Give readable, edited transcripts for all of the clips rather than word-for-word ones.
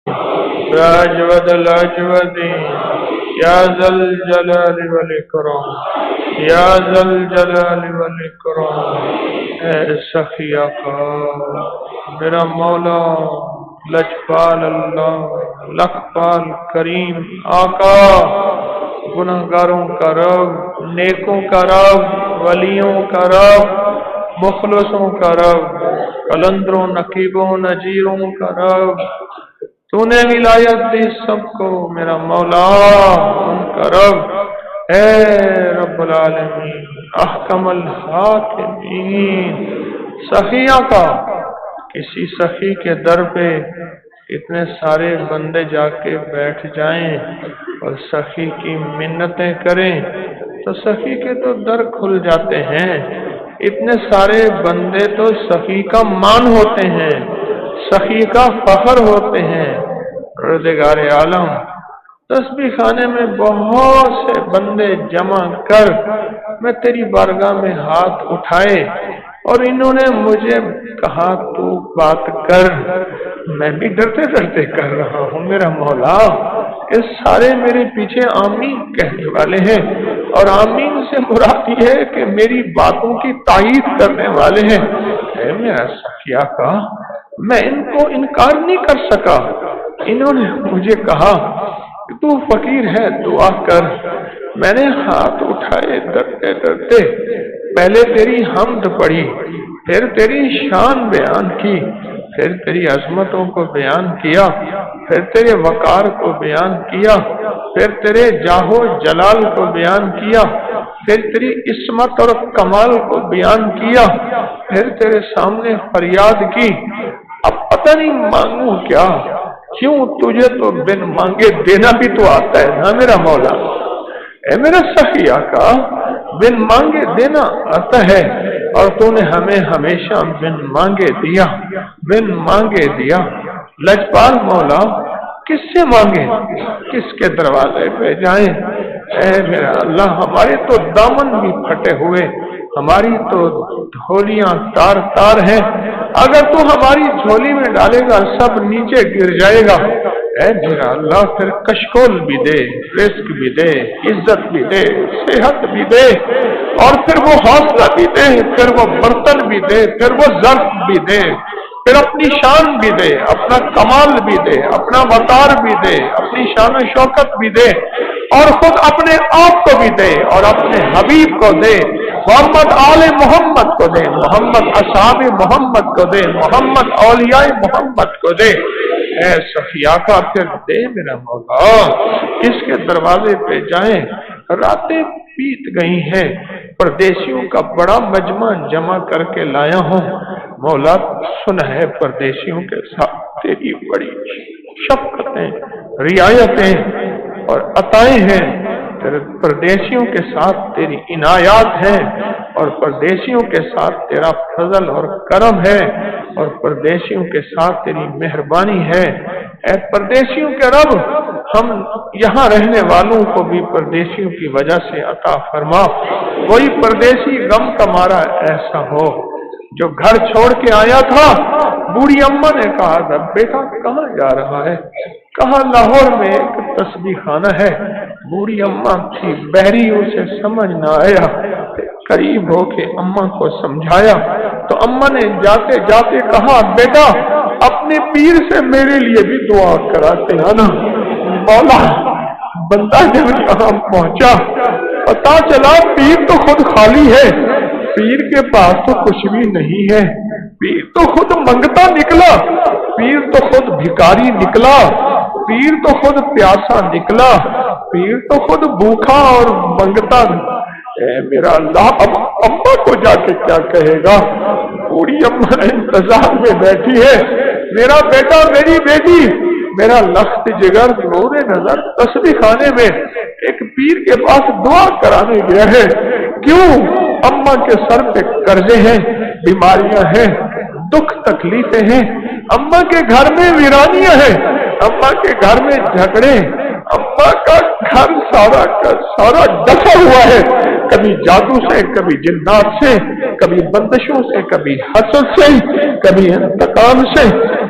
راجود الاجودی یا ذل جلال والاکرام، یا ذل جلال والاکرام۔ اے سخی آقا، میرا مولا لجپال اللہ، لکھپال کریم آقا، گناہگاروں کا رب، نیکوں کا رب، ولیوں کا رب، مخلصوں کا رب، قلندروں نقیبوں نجیروں کا رب، تو نے ولایت دی سب کو میرا مولا ان کا رب۔ اے رب العالمین، احکم الحاکمین، سخیہ کا کسی سخی کے در پہ اتنے سارے بندے جا کے بیٹھ جائیں اور سخی کی منتیں کریں تو سخی کے تو در کھل جاتے ہیں۔ اتنے سارے بندے تو سخی کا مان ہوتے ہیں، سخی کا فخر ہوتے ہیں۔ پروردگار عالم تسبیح خانے میں بہت سے بندے جمع کر میں تیری بارگاہ میں ہاتھ اٹھائے اور انہوں نے مجھے کہا تو بات کر، میں بھی ڈرتے ڈرتے کر رہا ہوں میرا مولا۔ اس سارے میرے پیچھے آمین کہنے والے ہیں، اور آمین سے مراد یہ ہے کہ میری باتوں کی تائید کرنے والے ہیں۔ اے میرا سخیہ کا، میں ان کو انکار نہیں کر سکا۔ انہوں نے مجھے کہا کہ تو فقیر ہے، دعا کر۔ میں نے ہاتھ اٹھائے ڈرتے ڈرتے، پہلے تیری حمد پڑھی، پھر تیری شان بیان کی، پھر تیری عظمتوں کو بیان کیا، پھر تیرے وقار کو بیان کیا، پھر تیرے جاہو جلال کو بیان کیا، پھر تیری عصمت اور کمال کو بیان کیا، پھر تیرے سامنے فریاد کی۔ اب پتہ نہیں مانگوں کیا، کیوں تجھے تو بن مانگے دینا بھی تو آتا ہے نا میرا مولا۔ اے میرا سخی آقا، بن مانگے دینا آتا ہے، اور تو نے ہمیں ہمیشہ بن مانگے دیا، بن مانگے دیا۔ لجپال مولا، کس سے مانگے، کس کے دروازے پہ جائیں؟ اے میرا اللہ، ہمارے تو دامن بھی پھٹے ہوئے، ہماری تو جھولیاں تار تار ہیں، اگر تو ہماری جھولی میں ڈالے گا سب نیچے گر جائے گا۔ اے میرا اللہ، پھر کشکول بھی دے، رزق بھی دے، عزت بھی دے، صحت بھی دے، اور پھر وہ حوصلہ بھی دے، پھر وہ برتن بھی دے، پھر وہ ظرف بھی دے، پھر اپنی شان بھی دے، اپنا کمال بھی دے، اپنا وقار بھی دے، اپنی شان و شوکت بھی دے، اور خود اپنے آپ کو بھی دے، اور اپنے حبیب کو دے، محمد آل محمد کو دے، محمد اصحاب محمد کو دے، محمد اولیاء محمد کو دے۔ اے سخیہ کا، پھر دے میرا مولا۔ کس کے دروازے پہ جائیں؟ راتیں بیت گئی ہیں، پردیسیوں کا بڑا مجمع جمع کر کے لایا ہوں مولا۔ سن ہے پردیسیوں کے ساتھ تیری بڑی شفقتیں، رعایتیں اور عطائیں ہیں، پردیسیوں کے ساتھ تیری عنایات ہیں، اور پردیسیوں کے ساتھ تیرا فضل اور کرم ہے، اور پردیسیوں کے ساتھ تیری مہربانی ہے۔ اے پردیسیوں کے رب، ہم یہاں رہنے والوں کو بھی پردیسیوں کی وجہ سے عطا فرما۔ کوئی پردیسی غم کا مارا ایسا ہو جو گھر چھوڑ کے آیا تھا، بوڑھی اماں نے کہا تھا بیٹا کہاں جا رہا ہے؟ کہا لاہور میں ایک تسبیح خانہ ہے۔ بوڑھی اماں تھی بہری، اسے سمجھ نہ آیا، قریب ہو کے اماں کو سمجھایا تو اماں نے جاتے جاتے کہا بیٹا اپنے پیر سے میرے لیے بھی دعا کراتے آنا۔ مولا، بندہ جب یہاں پہنچا پتا چلا پیر تو خود خالی ہے، پیر کے پاس تو کچھ بھی نہیں ہے، پیر تو خود منگتا نکلا، پیر تو خود بھکاری نکلا، پیر تو خود پیاسا نکلا، پیر تو خود بھوکا اور منگتا۔ اے میرا اللہ، اب اماں کو جا کے کیا کہے گا؟ بوڑھی اماں انتظار میں بیٹھی ہے، میرا بیٹا میری بیٹی میرا لخت جگر نور نظر تسبیح خانے میں ایک پیر کے پاس دعا کرانے گیا ہے۔ کیوں؟ اماں کے سر پہ قرضے ہیں، بیماریاں ہیں، دکھ تکلیفیں ہیں، اماں کے گھر میں ویرانیاں ہیں، اماں کے گھر میں جھگڑے، اماں کا گھر سارا کا سارا ڈسا ہوا ہے، کبھی جادو سے، کبھی جنات سے، کبھی بندشوں سے، کبھی حسد سے، کبھی انتقام سے۔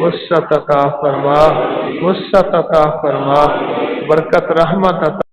وسعت عطا فرما، وسعت عطا فرما، برکت رحمت عطا